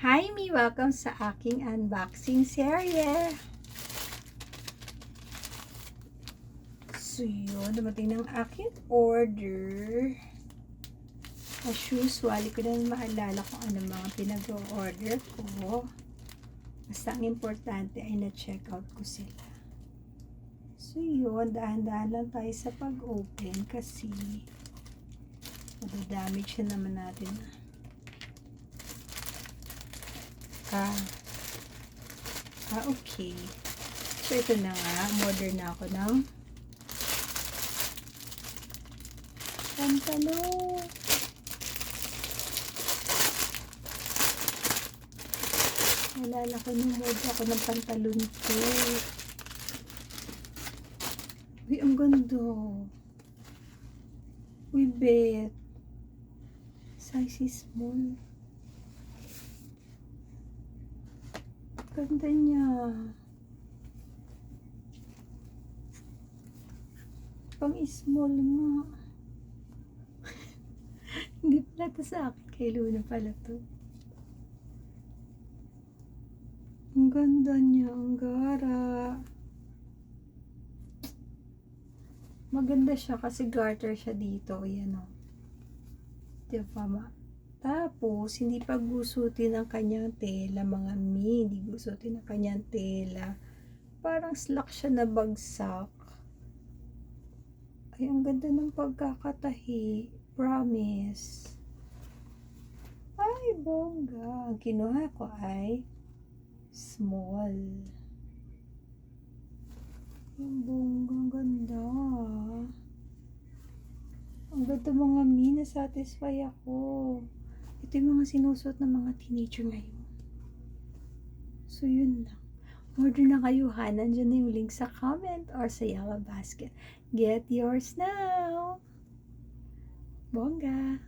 Hi, Mi! Welcome sa aking unboxing serye. So, yun. Dumating ng aking order. As usual, ko na maalala kung ano mga pinag-order ko. Basta ang importante ay na-check out ko sila. So, yun. Dahan-dahan lang tayo sa pag-open kasi madadamage na naman natin. Okay. So, ito na nga. Order na ako ng pantalon. Nalala ko nung order ako ng pantalon ko. Uy, ang ganda. Uy, bet. Size is small. Ganda niya. Pang small nga. Hindi pala ito sa akin. Kay Luna pala to. Ang ganda niya. Ang gara. Maganda siya kasi garter siya dito. Ayan o. Diba ma? Tapos, hindi pa gusutin ang kanyang tela, mga mi. Hindi gusutin ang kanyang tela. Parang slack siya na bagsak. Ay, ang ganda ng pagkakatahi. Promise. Ay, bongga. Ang kinuha ko ay small. Ang bongga, ang ganda. Ang ganda mga mi. Na-satisfy ako. Ito yung mga sinusuot ng mga teenager ngayon. So, yun lang. Order na kayo ha. Nandiyan na yung link sa comment or sa yellow basket. Get yours now! Bongga!